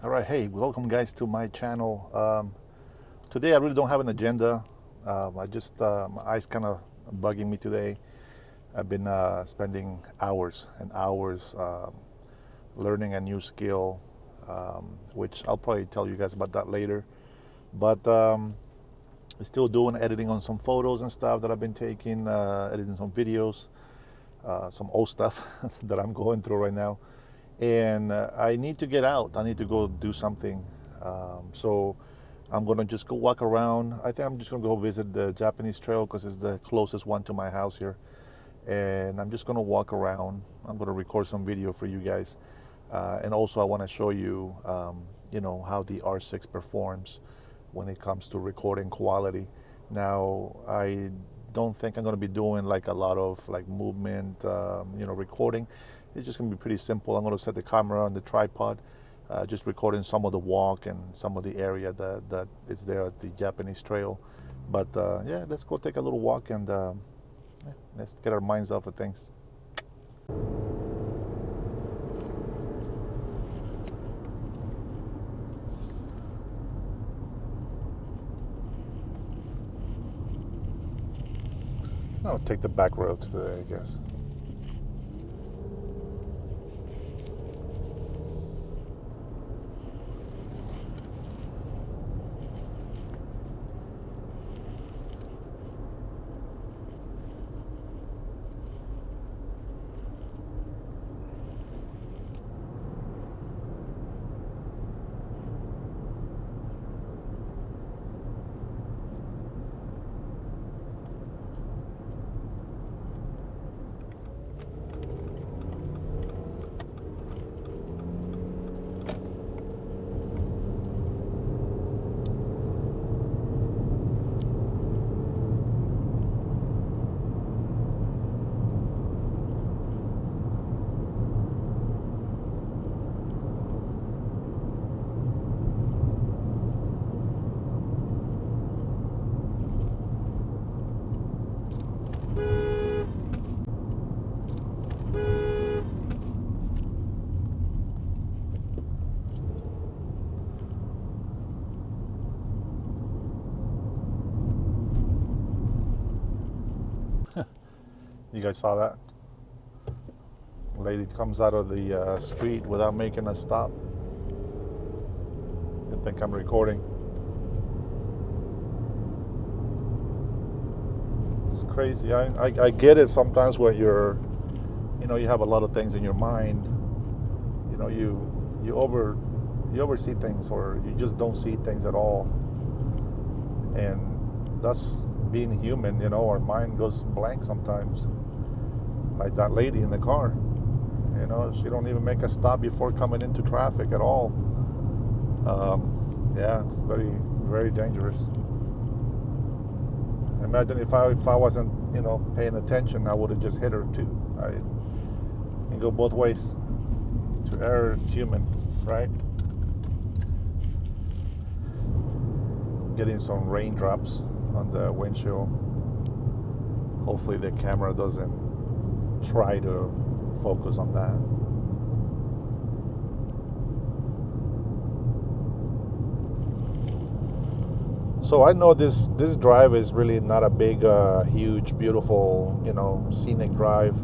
All right, hey, welcome guys to my channel. Today I really don't have an agenda. My eyes kind of bugging me today. I've been spending hours and hours learning a new skill, which I'll probably tell you guys about that later. But still doing editing on some photos and stuff that I've been taking, editing some videos, some old stuff that I'm going through right now. And I need to get out. I need to go do something. So I'm gonna just go walk around. I think I'm just gonna go visit the Japanese Trail because it's the closest one to my house here. And I'm just gonna walk around. I'm gonna record some video for you guys. And also I want to show you, how the R6 performs when it comes to recording quality. Now I don't think I'm gonna be doing like a lot of like movement, recording. It's just going to be pretty simple. I'm going to set the camera on the tripod, just recording some of the walk and some of the area that is there at the Japanese Trail. But yeah, let's go take a little walk and let's get our minds off of things. I'll take the back roads today, I guess. You guys saw that? Lady comes out of the street without making a stop. You think I'm recording? It's crazy. I get it sometimes when you have a lot of things in your mind. You oversee things, or you just don't see things at all. And that's being human. Our mind goes blank sometimes. Like that lady in the car. She don't even make a stop before coming into traffic at all. Yeah, it's very, very dangerous. Imagine if I wasn't, paying attention, I would have just hit her too. I can go both ways. To err is human, right? Getting some raindrops on the windshield. Hopefully the camera doesn't try to focus on that. So I know this drive is really not a big, huge, beautiful, scenic drive,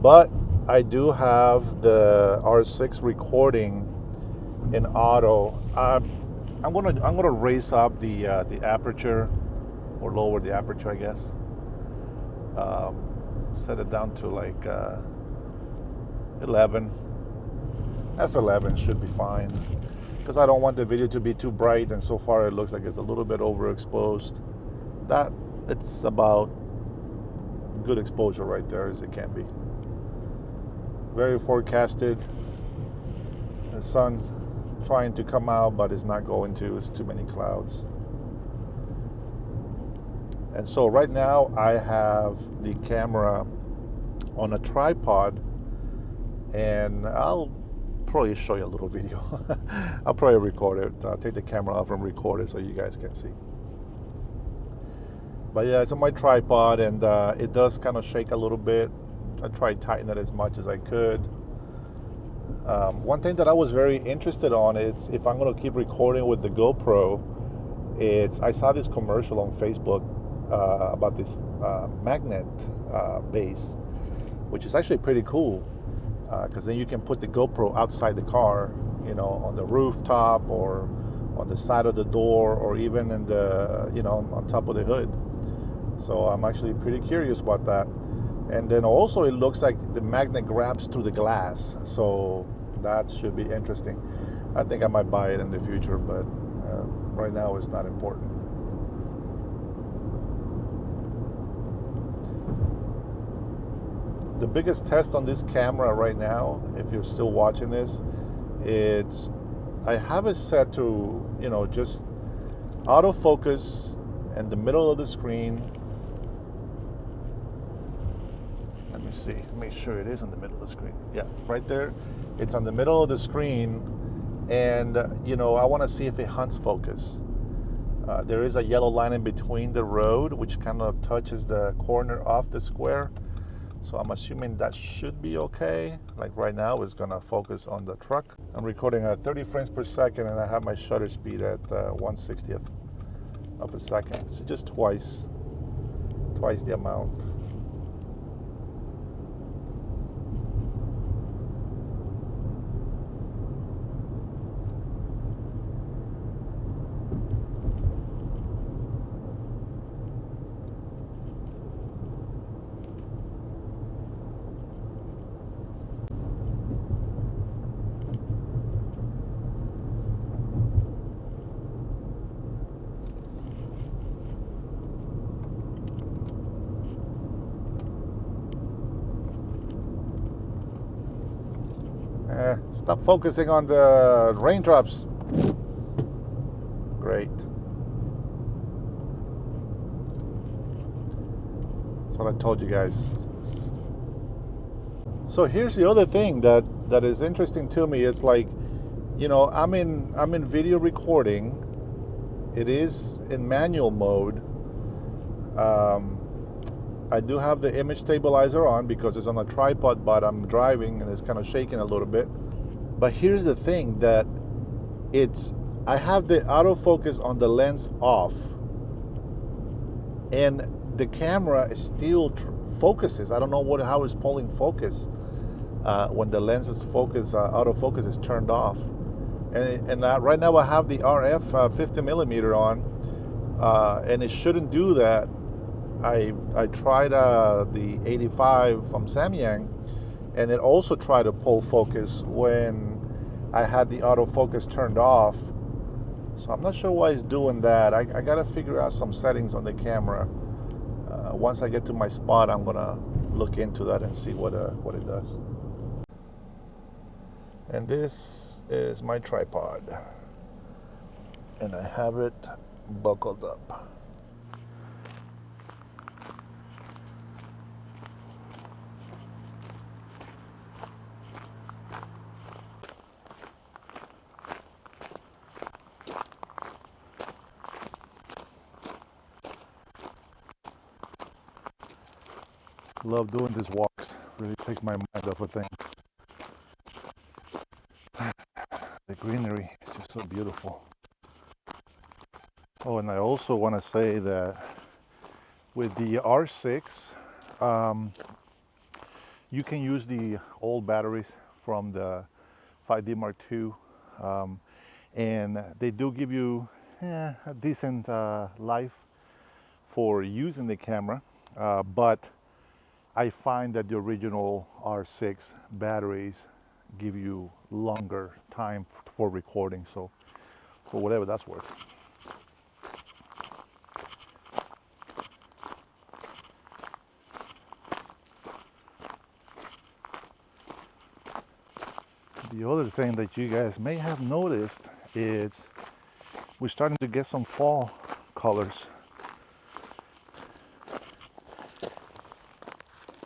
but I do have the R6 recording in auto. I'm gonna raise up the aperture, or lower the aperture, I guess. Set it down to like 11. F11 should be fine, because I don't want the video to be too bright, and so far it looks like it's a little bit overexposed. That it's about good exposure right there as it can be. Very forecasted. The sun trying to come out, but it's not going to. It's too many clouds. And so right now I have the camera on a tripod, and I'll probably show you a little video. I'll probably record it. I'll take the camera off and record it so you guys can see. But yeah, it's on my tripod, and it does kind of shake a little bit. I tried to tighten it as much as I could. One thing that I was very interested on is if I'm going to keep recording with the GoPro, I saw this commercial on Facebook about this magnet base, which is actually pretty cool because then you can put the GoPro outside the car, you know, on the rooftop or on the side of the door or even in the, you know, on top of the hood. So I'm actually pretty curious about that. And then also it looks like the magnet grabs through the glass. So that should be interesting. I think I might buy it in the future, but right now it's not important. The biggest test on this camera right now, if you're still watching this, I have it set to, you know, just autofocus in the middle of the screen. Let me see, make sure it is in the middle of the screen. Yeah, right there. It's on the middle of the screen, and you know, I want to see if it hunts focus. There is a yellow line in between the road, which kind of touches the corner of the square. So I'm assuming that should be okay. Like right now, it's gonna focus on the truck. I'm recording at 30 frames per second, and I have my shutter speed at 1/60th of a second. So just twice the amount. Stop focusing on the raindrops. Great. That's what I told you guys. So here's the other thing that is interesting to me. It's like, you know, I'm in video recording. It is in manual mode. I do have the image stabilizer on because it's on a tripod, but I'm driving and it's kind of shaking a little bit. But here's the thing that I have the autofocus on the lens off, and the camera is still focuses. I don't know how it's pulling focus when the lens's focus autofocus is turned off. And right now I have the RF 50 millimeter on, and it shouldn't do that. I tried the 85 from Samyang, and it also tried to pull focus when I had the autofocus turned off. So I'm not sure why it's doing that. I gotta figure out some settings on the camera. Once I get to my spot, I'm gonna look into that and see what it does. And this is my tripod, and I have it buckled up. Love doing these walks. Really takes my mind off of things. The greenery is just so beautiful. Oh, and I also want to say that with the R6, you can use the old batteries from the 5D Mark II, and they do give you a decent life for using the camera, but I find that the original R6 batteries give you longer time for recording, so for whatever that's worth. The other thing that you guys may have noticed is we're starting to get some fall colors.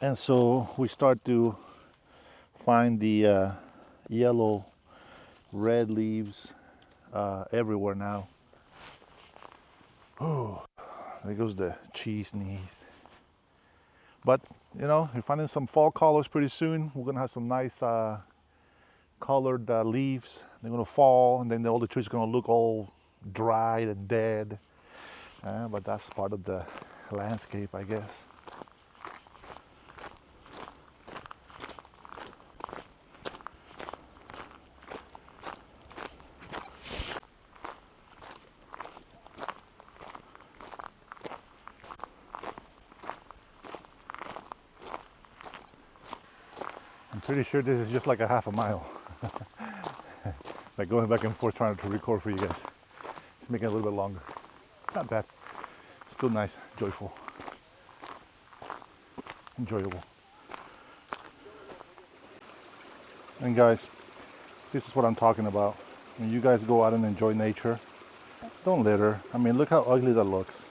And so we start to find the yellow, red leaves everywhere now. Oh, there goes the cheese knees. But, you know, you're finding some fall colors pretty soon. We're gonna have some nice colored leaves. They're gonna fall, and then all the trees are gonna look all dried and dead. But that's part of the landscape, I guess. I'm pretty sure this is just like a half a mile. Like going back and forth trying to record for you guys. It's making it a little bit longer. Not bad. Still nice, joyful, enjoyable. And guys, this is what I'm talking about. When you guys go out and enjoy nature, don't litter. I mean, look how ugly that looks.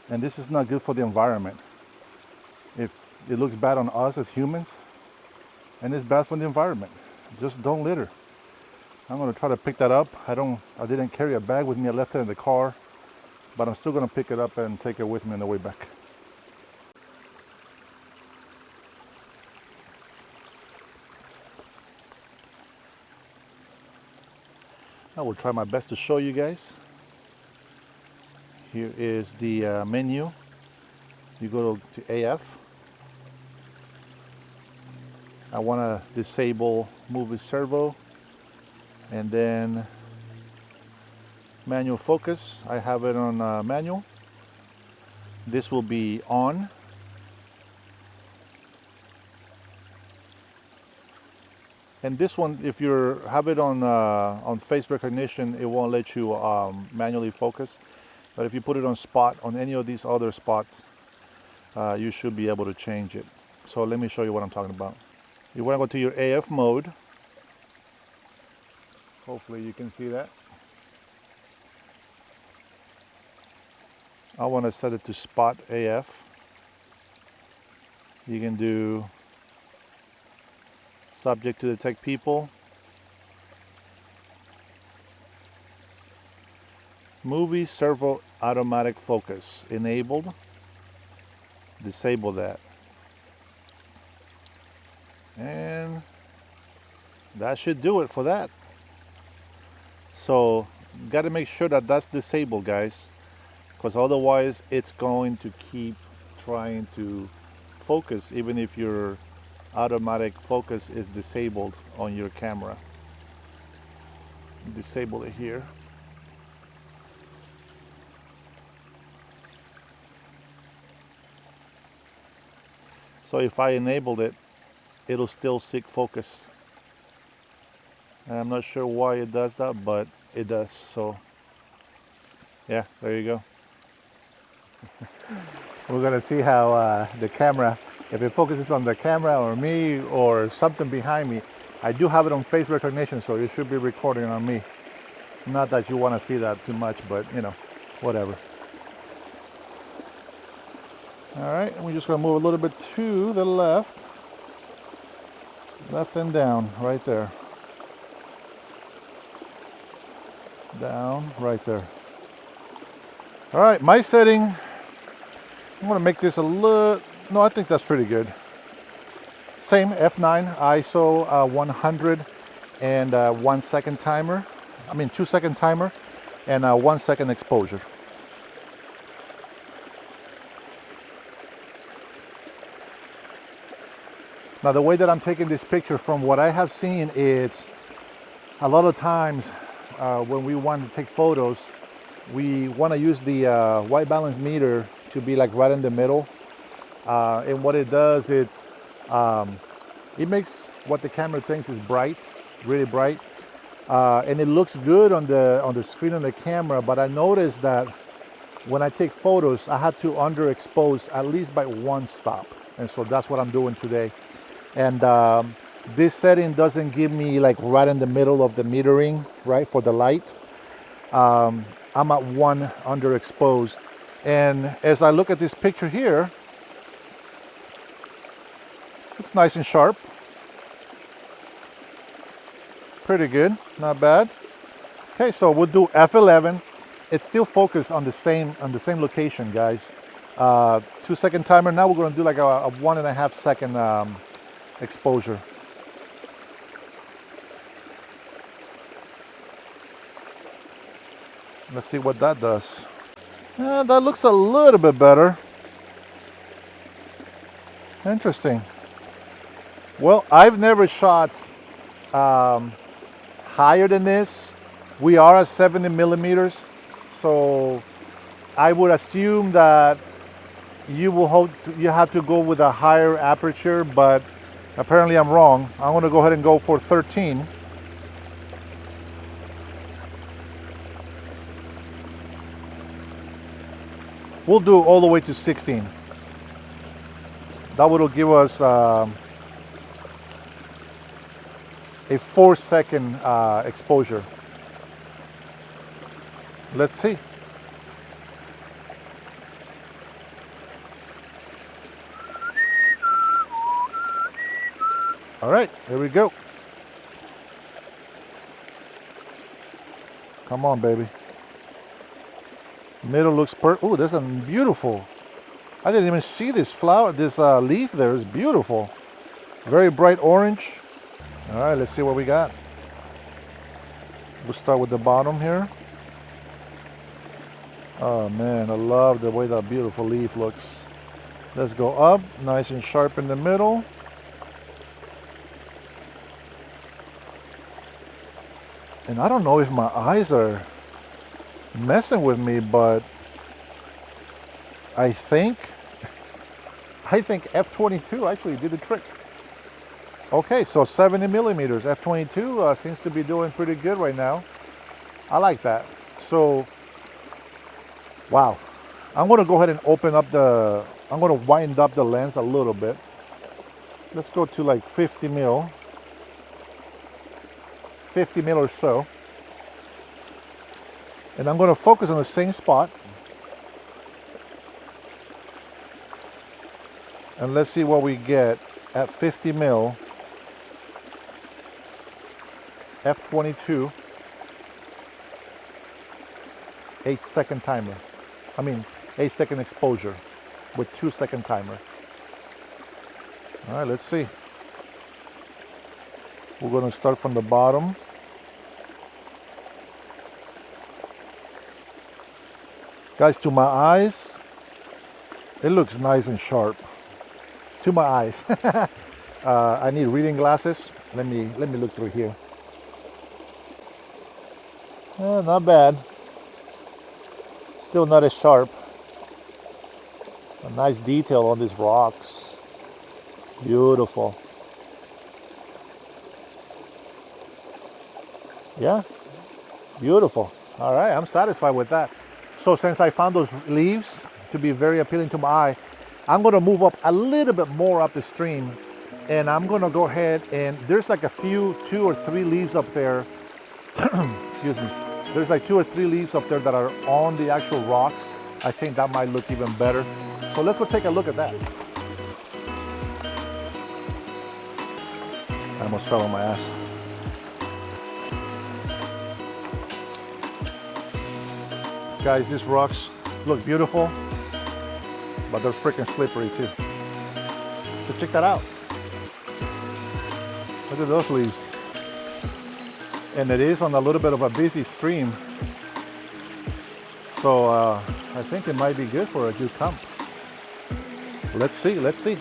And this is not good for the environment. If it looks bad on us as humans, and it's bad for the environment. Just don't litter. I'm gonna try to pick that up. I didn't carry a bag with me. I left it in the car, but I'm still gonna pick it up and take it with me on the way back. I will try my best to show you guys. Here is the menu. You go to AF. I want to disable movie servo, and then manual focus. I have it on manual. This will be on. And this one, if you have it on face recognition, it won't let you manually focus. But if you put it on spot, on any of these other spots, you should be able to change it. So let me show you what I'm talking about. You want to go to your AF mode. Hopefully you can see that. I want to set it to spot AF. You can do subject to detect people. Movie servo automatic focus enabled. Disable that. And that should do it for that. So got to make sure that that's disabled, guys, because otherwise it's going to keep trying to focus even if your automatic focus is disabled on your camera. Disable it here. So if I enabled it, it'll still seek focus. And I'm not sure why it does that, but it does. So yeah, there you go. We're gonna see how the camera, if it focuses on the camera or me or something behind me. I do have it on face recognition, so it should be recording on me. Not that you want to see that too much, but you know, whatever. All right, we're just gonna move a little bit to the left. Left and down, right there. Down, right there. All right, my setting, I'm gonna make this a little, no, I think that's pretty good. Same F9, ISO 100 and 1 second timer. I mean 2 second timer and 1 second exposure. Now the way that I'm taking this picture, from what I have seen, is a lot of times when we want to take photos, we want to use the white balance meter to be like right in the middle. And what it does, it makes what the camera thinks is bright, really bright. And it looks good on the screen on the camera, but I noticed that when I take photos, I have to underexpose at least by 1 stop. And so that's what I'm doing today. And this setting doesn't give me like right in the middle of the metering, right, for the light. I'm at 1 underexposed. And as I look at this picture here, looks nice and sharp. Pretty good, not bad. Okay, so we'll do F11. It's still focused on the same location, guys. 2 second timer. Now we're gonna do like a 1.5 second exposure. Let's see what that does. That looks a little bit better. Interesting. Well, I've never shot higher than this. We are at 70 millimeters, so I would assume that you have to go with a higher aperture, but apparently I'm wrong. I'm going to go ahead and go for 13. We'll do all the way to 16. That will give us a 4-second exposure. Let's see. All right, here we go. Come on, baby. Middle looks oh, there's a beautiful. I didn't even see this flower, this leaf there. It's beautiful. Very bright orange. All right, let's see what we got. We'll start with the bottom here. Oh man, I love the way that beautiful leaf looks. Let's go up, nice and sharp in the middle. And I don't know if my eyes are messing with me, but I think F22 actually did the trick. Okay, so 70 millimeters. F22 seems to be doing pretty good right now. I like that. So, wow. I'm going to go ahead and I'm going to wind up the lens a little bit. Let's go to like 50 mil. 50 mil or so. And I'm going to focus on the same spot. And let's see what we get at 50 mil. F22. 8-second timer. 8-second exposure with 2-second timer. All right, let's see. We're going to start from the bottom. Guys, to my eyes, it looks nice and sharp. To my eyes. I need reading glasses. Let me look through here. Not bad. Still not as sharp. A nice detail on these rocks. Beautiful. Yeah, beautiful. All right, I'm satisfied with that. So since I found those leaves to be very appealing to my eye, I'm going to move up a little bit more up the stream, and I'm going to go ahead and there's like a few 2 or 3 leaves up there. Excuse me. There's like 2 or 3 leaves up there that are on the actual rocks. I think that might look even better. So let's go take a look at that. I almost fell on my ass. Guys, these rocks look beautiful, but they're freaking slippery too. So check that out. Look at those leaves. And it is on a little bit of a busy stream. So I think it might be good for a good comp. Let's see, let's see.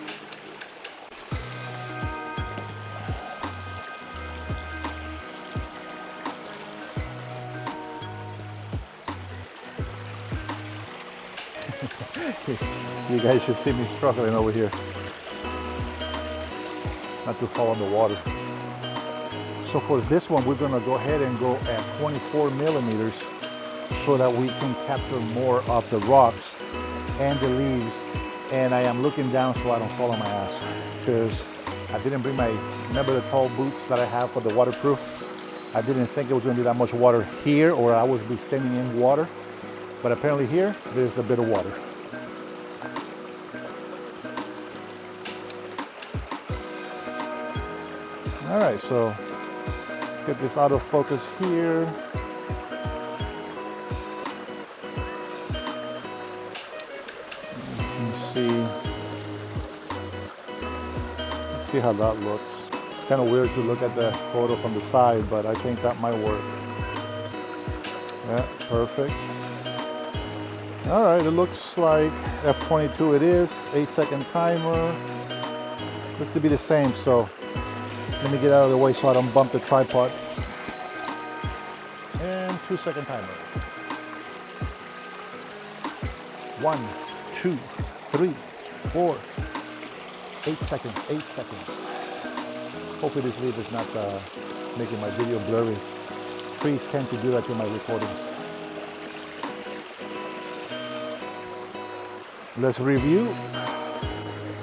You guys should see me struggling over here. Not to fall in the water. So for this one, we're gonna go ahead and go at 24 millimeters so that we can capture more of the rocks and the leaves. And I am looking down so I don't fall on my ass, because I didn't bring remember the tall boots that I have for the waterproof? I didn't think it was gonna be that much water here, or I would be standing in water. But apparently here, there's a bit of water. All right, so let's get this out of focus here. Let's see how that looks. It's kind of weird to look at the photo from the side, but I think that might work. Yeah, perfect. All right, it looks like F22 it is. 8-second timer. Looks to be the same, so let me get out of the way so I don't bump the tripod. And 2-second timer. 1, 2, 3, 4. 8 seconds, 8 seconds. Hopefully this leaf is not making my video blurry. Trees tend to do that to my recordings. Let's review.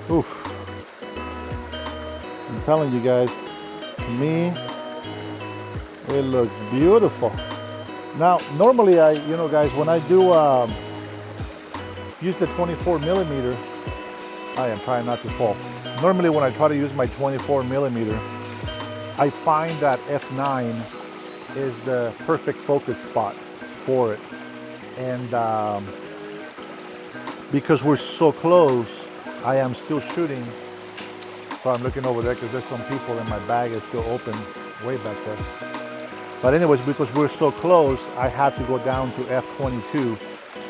Oof. I'm telling you guys, to me, it looks beautiful. Now, normally guys, when I do use the 24 millimeter, I am trying not to fall. Normally when I try to use my 24 millimeter, I find that F9 is the perfect focus spot for it. And because we're so close, I am still shooting. So I'm looking over there because there's some people and my bag is still open way back there. But anyways, because we're so close, I have to go down to F22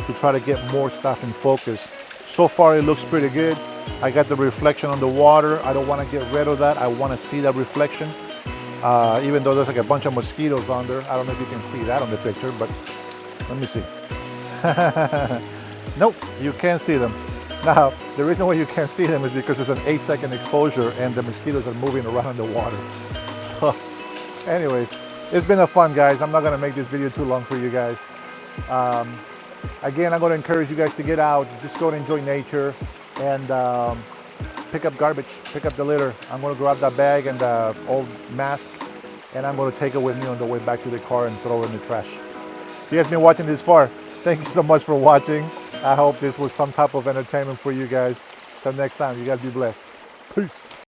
to try to get more stuff in focus. So far it looks pretty good. I got the reflection on the water. I don't want to get rid of that. I want to see that reflection. Even though there's like a bunch of mosquitoes on there. I don't know if you can see that on the picture, but let me see. Nope, you can't see them. Now, the reason why you can't see them is because it's an 8-second exposure and the mosquitoes are moving around in the water. So, anyways, it's been a fun, guys. I'm not going to make this video too long for you guys. Again, I'm going to encourage you guys to get out, just go and enjoy nature, and pick up garbage, pick up the litter. I'm going to grab that bag and the old mask, and I'm going to take it with me on the way back to the car and throw it in the trash. If you guys been watching this far, thank you so much for watching. I hope this was some type of entertainment for you guys. Till next time, you guys be blessed. Peace.